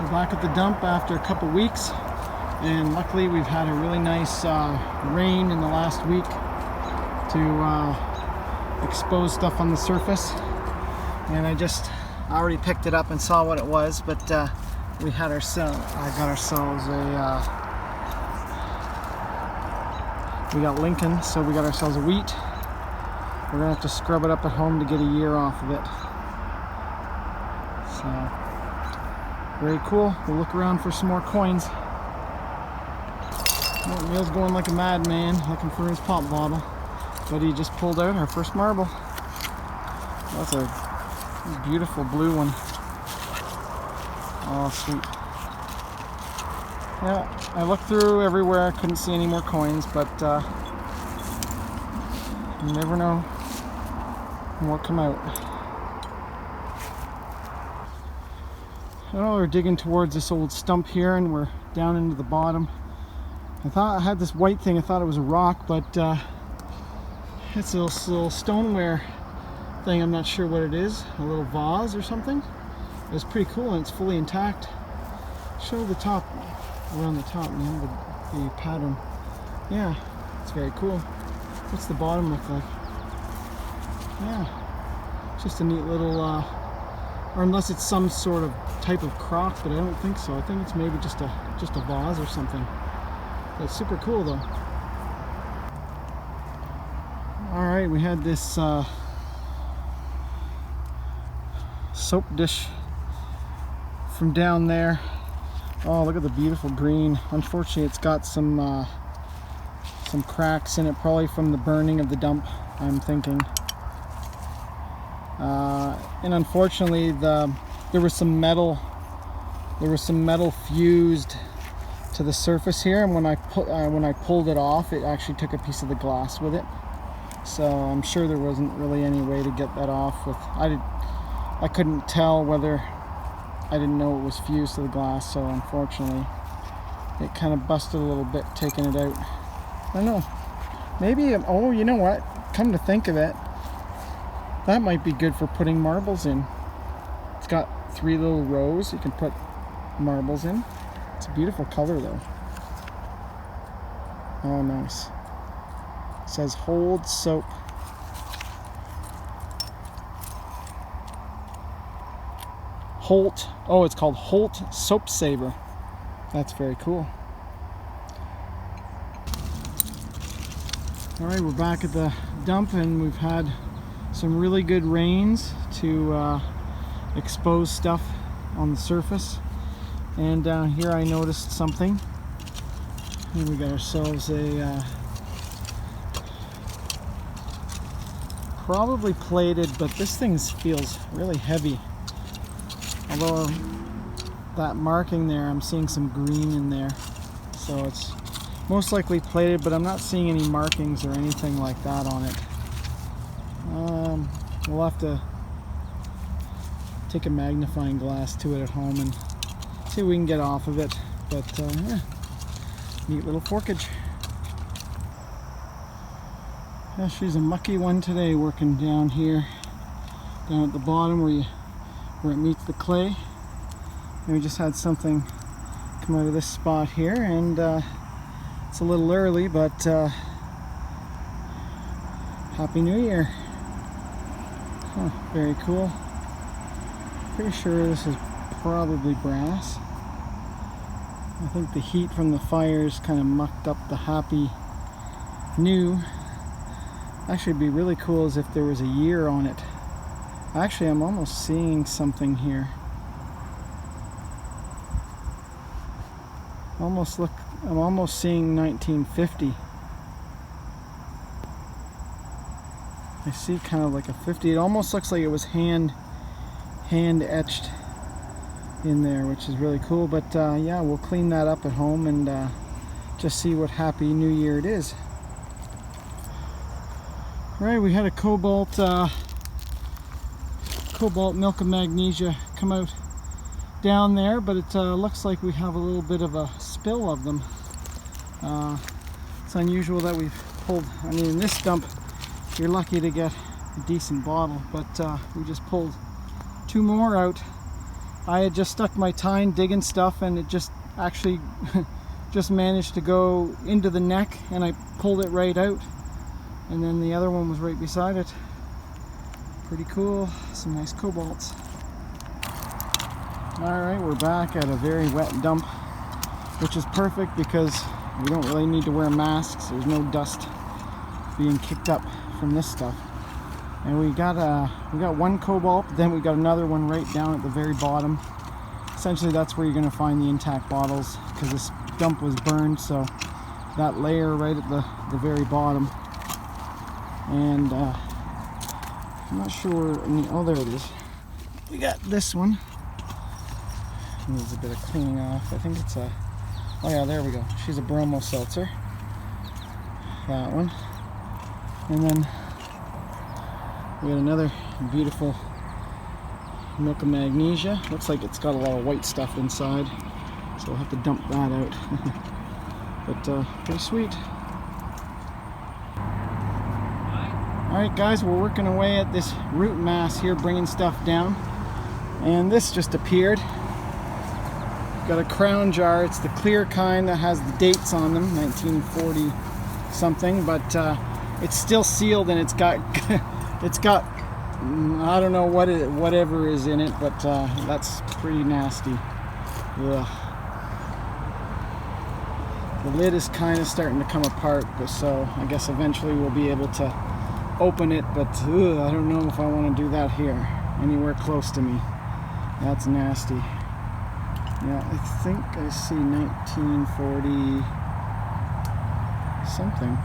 We're back at the dump after a couple weeks, and luckily we've had a really nice rain in the last week to expose stuff on the surface. And I already picked it up and saw what it was, but I got ourselves we got Lincoln, so we got ourselves a wheat. We're gonna have to scrub it up at home to get a year off of it. So very cool. We'll look around for some more coins. Oh, Neil's going like a madman looking for his pop bottle, but he just pulled out our first marble. That's a beautiful blue one. Oh, sweet. Yeah, I looked through everywhere, I couldn't see any more coins, but you never know what come out. Oh, we're digging towards this old stump here, and we're down into the bottom. I thought I had this white thing, I thought it was a rock, but it's a little stoneware thing. I'm not sure what it is, a little vase or something. It was pretty cool, and it's fully intact. Show the top, around the top, man, the pattern. Yeah, it's very cool. What's the bottom look like? Yeah, it's just a neat little, or unless it's some sort of type of crock, but I don't think so. I think it's maybe just a vase or something. That's super cool though. Alright, we had this soap dish from down there. Oh, look at the beautiful green. Unfortunately, it's got some cracks in it, probably from the burning of the dump, I'm thinking. And unfortunately, there was some metal fused to the surface here, and when I pulled it off, it actually took a piece of the glass with it. So I'm sure there wasn't really any way to get that off with. I couldn't tell whether, I didn't know it was fused to the glass, so unfortunately it kind of busted a little bit taking it out. I don't know. Maybe, oh, you know what? Come to think of it, that might be good for putting marbles in. It's got 3 little rows you can put marbles in. It's a beautiful color though. Oh, nice. It says Hold Soap. Holt. Oh, it's called Holt Soap Saver. That's very cool. Alright, we're back at the dump, and we've had some really good rains to expose stuff on the surface. And down here I noticed something. And we got ourselves a probably plated, but this thing feels really heavy. Although that marking there, I'm seeing some green in there, so it's most likely plated, but I'm not seeing any markings or anything like that on it. We'll have to take a magnifying glass to it at home and see what we can get off of it. But yeah, neat little forkage. Yeah, she's a mucky one today, working down here, down at the bottom where it meets the clay. And we just had something come out of this spot here, and it's a little early, but Happy New Year. Huh, very cool. Pretty sure this is probably brass. I think the heat from the fires kind of mucked up the Happy New. Actually, it'd be really cool as if there was a year on it. Actually, I'm almost seeing something here. I'm almost seeing 1950. I see kind of like a 50. It almost looks like it was hand etched in there, which is really cool. But yeah, we'll clean that up at home and just see what Happy New Year it is. Right, we had a cobalt milk and magnesia come out down there, but it looks like we have a little bit of a spill of them. It's unusual that we've pulled, I mean, in this dump you're lucky to get a decent bottle, but we just pulled 2 more out, I had just stuck my tine digging stuff, and it just actually just managed to go into the neck, and I pulled it right out, and then the other one was right beside it. Pretty cool. Some nice cobalts. Alright, we're back at a very wet dump, which is perfect because we don't really need to wear masks. There's no dust being kicked up from this stuff. And we got one cobalt, then we got another one right down at the very bottom. Essentially that's where you're going to find the intact bottles, because this dump was burned, so that layer right at the very bottom. And I'm not sure, oh there it is. We got this one. Needs a bit of cleaning off. I think it's a, oh yeah, there we go. She's a bromo seltzer. That one. And then we got another beautiful milk of magnesia. Looks like it's got a lot of white stuff inside, so we'll have to dump that out. But pretty sweet. Alright guys, we're working away at this root mass here, bringing stuff down. And this just appeared. Got a crown jar. It's the clear kind that has the dates on them, 1940 something, but it's still sealed, and it's got I don't know whatever is in it, but that's pretty nasty. Ugh. The lid is kind of starting to come apart, so I guess eventually we'll be able to open it, but I don't know if I want to do that here, anywhere close to me. That's nasty. Yeah, I think I see 1940 something.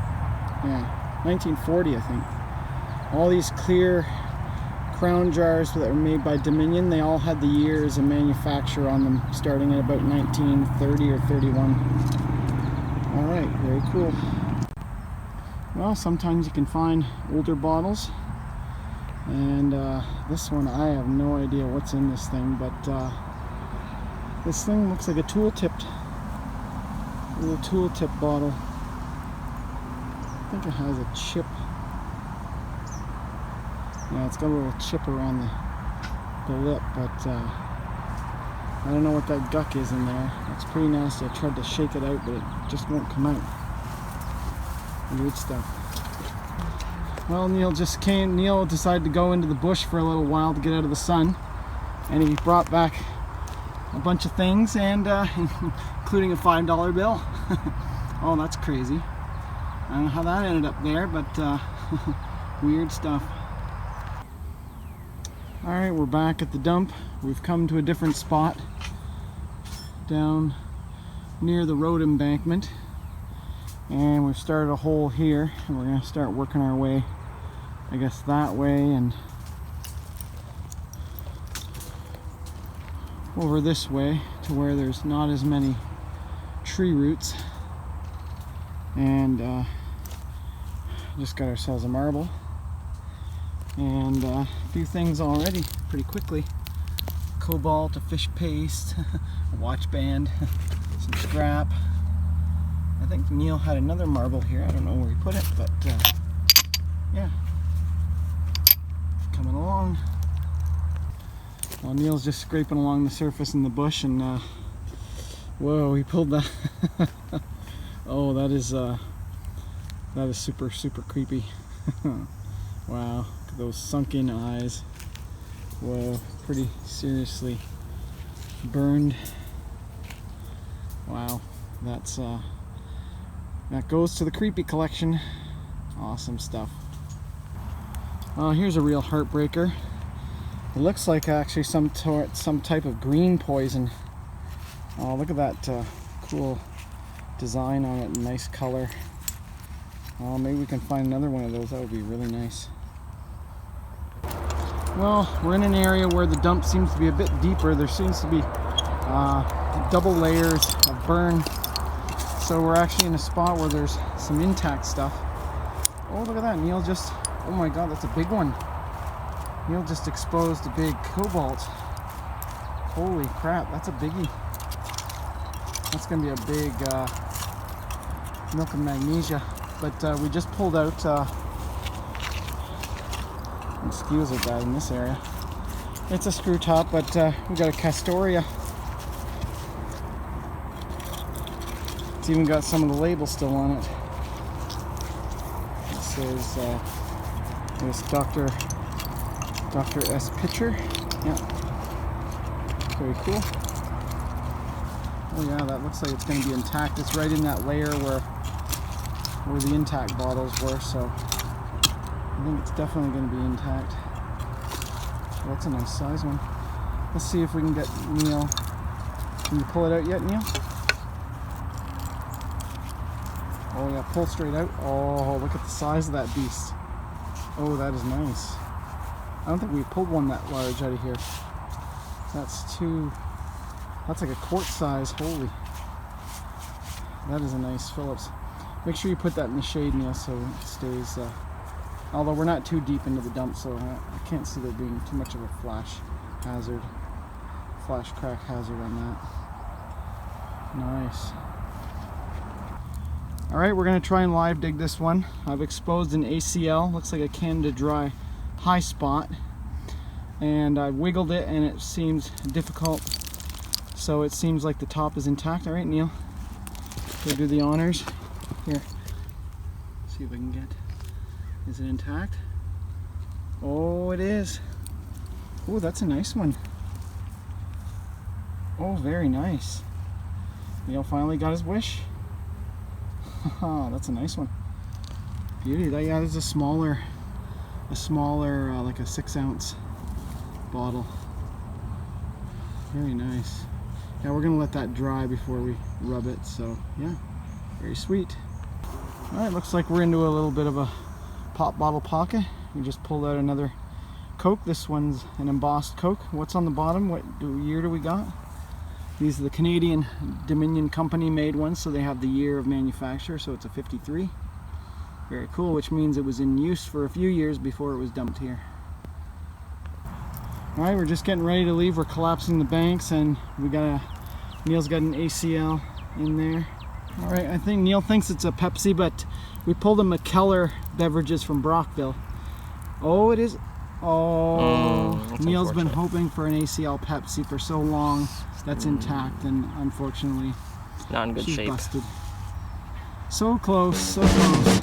Yeah, 1940 I think. All these clear crown jars that were made by Dominion, they all had the years of manufacture on them, starting at about 1930 or 31. Alright, very cool. Well, sometimes you can find older bottles, and this one, I have no idea what's in this thing, but this thing looks like a tool-tipped, little tool-tip bottle. I think it has a chip. Yeah, it's got a little chip around the lip, but I don't know what that guck is in there. It's pretty nasty. I tried to shake it out, but it just won't come out. Weird stuff. Well, Neil decided to go into the bush for a little while to get out of the sun, and he brought back a bunch of things, and including a $5 bill. Oh, that's crazy. I don't know how that ended up there, but weird stuff. Alright, we're back at the dump. We've come to a different spot down near the road embankment, and we've started a hole here, and we're going to start working our way, I guess, that way and over this way to where there's not as many tree roots. And just got ourselves a marble and a few things already pretty quickly. Cobalt, a fish paste, a watch band, some scrap. I think Neil had another marble here. I don't know where he put it, but yeah, coming along. Well, Neil's just scraping along the surface in the bush, and whoa, he pulled that. Oh, that is super, super creepy. Wow, look at those sunken eyes. Whoa, pretty seriously burned. Wow, that's that goes to the creepy collection. Awesome stuff. Here's a real heartbreaker. It looks like actually some type of green poison. Oh, look at that cool design on it, nice color. Oh, maybe we can find another one of those. That would be really nice. Well, we're in an area where the dump seems to be a bit deeper. There seems to be double layers of burn. So we're actually in a spot where there's some intact stuff. Oh, look at that. Neil just, oh my god, that's a big one. Neil just exposed a big cobalt. Holy crap, that's a biggie. That's gonna be a big milk of magnesia. But we just pulled out, excuse it guys in this area, It's a screw top, but we got a Castoria. It's even got some of the labels still on it. It says there's Dr. S. Pitcher. Yeah. Very cool. Oh yeah, that looks like it's going to be intact. It's right in that layer where the intact bottles were, so I think it's definitely going to be intact. Well, that's a nice size one. Let's see if we can get Neil. Can you pull it out yet, Neil? Oh yeah, pull straight out. Oh, look at the size of that beast. Oh, that is nice. I don't think we pulled one that large out of here. That's like a quart size. Holy. That is a nice Phillips. Make sure you put that in the shade, Neil, so it stays, although we're not too deep into the dump, so I can't see there being too much of a flash crack hazard on that. Nice. Alright, we're going to try and live dig this one. I've exposed an ACL, looks like a Canada Dry high spot, and I wiggled it and it seems difficult, so it seems like the top is intact. Alright, Neil, go do the honors. Here, see if I can get, is it intact? Oh, it is. Oh, that's a nice one. Oh, very nice. Neil finally got his wish. That's a nice one. Beauty. That, yeah, there's a smaller like a 6-ounce bottle. Very nice. Yeah, we're gonna let that dry before we rub it, so yeah, very sweet. Alright, looks like we're into a little bit of a pop bottle pocket. We just pulled out another Coke. This one's an embossed Coke. What's on the bottom? What year do we got? These are the Canadian Dominion Company made ones, so they have the year of manufacture, so it's a 53. Very cool, which means it was in use for a few years before it was dumped here. Alright, we're just getting ready to leave. We're collapsing the banks, and Neil's got an ACL in there. Alright, I think Neil thinks it's a Pepsi, but we pulled a McKellar beverages from Brockville. Oh, it is. Oh, Neil's been hoping for an ACL Pepsi for so long. That's intact, and unfortunately, not in good shape. Busted. So close, so close.